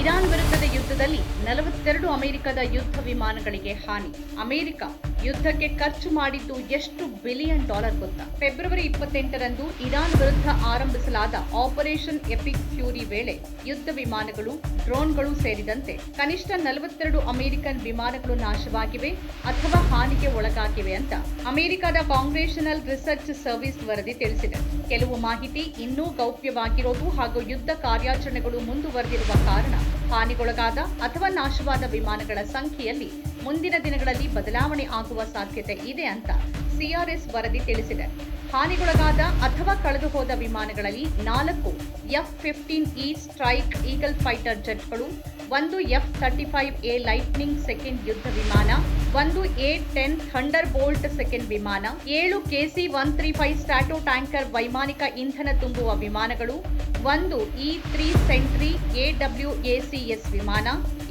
Iran ವಿರುದ್ಧದ ಯುದ್ಧದಲ್ಲಿ 42 ಅಮೆರಿಕದ ಯುದ್ಧ ವಿಮಾನಗಳಿಗೆ ಹಾನಿ. ಅಮೆರಿಕ ಯುದ್ಧಕ್ಕೆ ಖರ್ಚು ಮಾಡಿದ್ದು ಎಷ್ಟು ಬಿಲಿಯನ್ ಡಾಲರ್ ಗೊತ್ತಾ? ಫೆಬ್ರವರಿ 28ರಂದು ಇರಾನ್ ವಿರುದ್ಧ ಆರಂಭಿಸಲಾದ ಆಪರೇಷನ್ ಎಪಿಕ್ ಫ್ಯೂರಿ ವೇಳೆ ಯುದ್ಧ ವಿಮಾನಗಳು, ಡ್ರೋನ್ಗಳು ಸೇರಿದಂತೆ ಕನಿಷ್ಠ 42 ಅಮೆರಿಕನ್ ವಿಮಾನಗಳು ನಾಶವಾಗಿವೆ ಅಥವಾ ಹಾನಿಗೆ ಒಳಗಾಗಿವೆ ಅಂತ ಅಮೆರಿಕದ ಕಾಂಗ್ರೆಷನಲ್ ರಿಸರ್ಚ್ ಸರ್ವಿಸ್ ವರದಿ ತಿಳಿಸಿದೆ. ಕೆಲವು ಮಾಹಿತಿ ಇನ್ನೂ ಗೌಪ್ಯವಾಗಿರೋದು ಹಾಗೂ ಯುದ್ಧ ಕಾರ್ಯಾಚರಣೆಗಳು ಮುಂದುವರೆದಿರುವ ಕಾರಣ ಹಾನಿಗೊಳಗಾದ ಅಥವಾ ನಾಶವಾದ ವಿಮಾನಗಳ ಸಂಖ್ಯೆಯಲ್ಲಿ ಮುಂದಿನ ದಿನಗಳಲ್ಲಿ ಬದಲಾವಣೆ ಆಗುವ ಸಾಧ್ಯತೆ ಇದೆ ಅಂತ ಸಿಆರ್ಎಸ್ ವರದಿ ತಿಳಿಸಿದೆ. ಹಾನಿಗೊಳಗಾದ ಅಥವಾ ಕಳೆದು ಹೋದ ವಿಮಾನಗಳಲ್ಲಿ 4 F-15E ಸ್ಟ್ರೈಕ್ ಈಗಲ್ ಫೈಟರ್ ಜೆಟ್ಗಳು, 1 F-35A ಲೈಟ್ನಿಂಗ್ ಸೆಕೆಂಡ್ ಯುದ್ಧ ವಿಮಾನ, 1 A-10 ಥಂಡರ್ ಬೋಲ್ಟ್ ಸೆಕೆಂಡ್ ವಿಮಾನ, 7 KC-135 ಸ್ಟ್ರಾಟೋ ಟ್ಯಾಂಕರ್ ವೈಮಾನಿಕ ಇಂಧನ ತುಂಬುವ ವಿಮಾನಗಳು, 1 E-3 ಸೆಂಟ್ರಿ AWACS ವಿಮಾನ,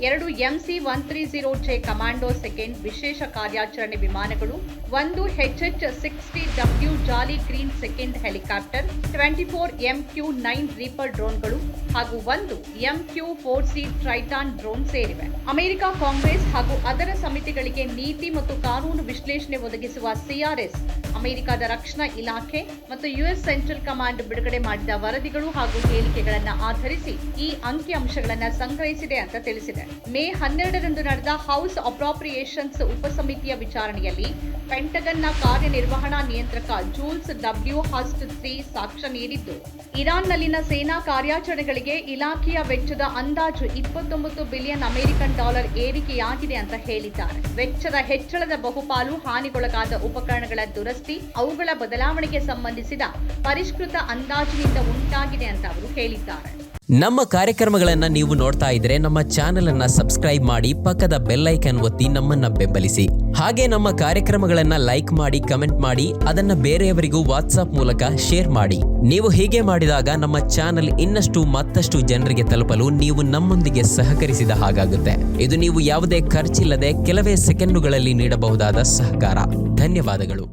2 MC-130J ಕಮಾಂಡೋ ಸೆಕೆಂಡ್ ವಿಶೇಷ ಕಾರ್ಯಾಚರಣೆ ವಿಮಾನಗಳು, 1 HH-60W Jolly Green second helicopter, 24 MQ-9 Reaper ಡ್ರೋನ್ಗಳು ಹಾಗೂ 1 MQ-4C ಟ್ರೈಟಾನ್ ಡ್ರೋನ್ ಸೇರಿವೆ. ಅಮೆರಿಕ ಕಾಂಗ್ರೆಸ್ ಹಾಗೂ ಅದರ ಸಮಿತಿಗಳಿಗೆ ನೀತಿ ಮತ್ತು ಕಾನೂನು ವಿಶ್ಲೇಷಣೆ ಒದಗಿಸುವ ಸಿಆರ್ಎಸ್ ಅಮೆರಿಕದ ರಕ್ಷಣಾ ಇಲಾಖೆ ಮತ್ತು ಯುಎಸ್ ಸೆಂಟ್ರಲ್ ಕಮಾಂಡ್ ಬಿಡುಗಡೆ ಮಾಡಿದ ವರದಿಗಳು ಹಾಗೂ ಹೇಳಿಕೆಗಳನ್ನು ಆಧರಿಸಿ ಈ ಅಂಕಿಅಂಶಗಳನ್ನು ಸಂಗ್ರಹಿಸಿದೆ ಅಂತ ತಿಳಿಸಿದೆ. ಮೇ 12ರಂದು ನಡೆದ ಹೌಸ್ ಅಪ್ರಾಪ್ರಿಯೇಷನ್ಸ್ ಉಪಸಮಿತಿಯ ವಿಚಾರಣೆಯಲ್ಲಿ ಪೆಂಟಗನ್ನ ಕಾರ್ಯನಿರ್ವಹಣಾ ನಿಯಂತ್ರಕ ಜೂಲ್ಸ್ ಡಬ್ಲ್ಯೂ ಹಸ್ಟ್ III ಸಾಕ್ಷ್ಯ ನೀಡಿದ್ದು, ಇರಾನ್ನಲ್ಲಿನ ಸೇನಾ ಕಾರ್ಯಾಚರಣೆಗಳಿಗೆ ಇಲಾಖೆಯ ವೆಚ್ಚದ ಅಂದಾಜು 29 ಬಿಲಿಯನ್ ಅಮೆರಿಕನ್ ಡಾಲರ್ ಏರಿಕೆಯಾಗಿದೆ ಅಂತ ಹೇಳಿದ್ದಾರೆ. ವೆಚ್ಚದ ಹೆಚ್ಚಳದ ಬಹುಪಾಲು ಹಾನಿಗೊಳಗಾದ ಉಪಕರಣಗಳ ದುರಸ್ತಿ, ಅವುಗಳ ಬದಲಾವಣೆಗೆ ಸಂಬಂಧಿಸಿದ ಪರಿಷ್ಕೃತ ಅಂದಾಜಿನಿಂದ ಉಂಟಾಗಿದೆ ಅಂತ ಅವರು ಹೇಳಿದ್ದಾರೆ. ನಮ್ಮ ಕಾರ್ಯಕ್ರಮಗಳನ್ನು ನೀವು ನೋಡ್ತಾ ಇದ್ರೆ ನಮ್ಮ ಚಾನೆಲ್ ಅನ್ನ ಸಬ್ಸ್ಕ್ರೈಬ್ ಮಾಡಿ, ಪಕ್ಕದ ಬೆಲ್ ಐಕಾನ್ ಒತ್ತಿ ನಮ್ಮನ್ನ ಬೆಂಬಲಿಸಿ. ಹಾಗೆ ನಮ್ಮ ಕಾರ್ಯಕ್ರಮಗಳನ್ನ ಲೈಕ್ ಮಾಡಿ, ಕಮೆಂಟ್ ಮಾಡಿ, ಅದನ್ನ ಬೇರೆಯವರಿಗೂ ವಾಟ್ಸ್ಆಪ್ ಮೂಲಕ ಶೇರ್ ಮಾಡಿ. ನೀವು ಹೀಗೆ ಮಾಡಿದಾಗ ನಮ್ಮ ಚಾನೆಲ್ ಇನ್ನಷ್ಟು ಮತ್ತಷ್ಟು ಜನರಿಗೆ ತಲುಪಲು ನೀವು ನಮ್ಮೊಂದಿಗೆ ಸಹಕರಿಸಿದ ಹಾಗಾಗುತ್ತೆ. ಇದು ನೀವು ಯಾವುದೇ ಖರ್ಚಿಲ್ಲದೆ ಕೆಲವೇ ಸೆಕೆಂಡುಗಳಲ್ಲಿ ನೀಡಬಹುದಾದ ಸಹಕಾರ. ಧನ್ಯವಾದಗಳು.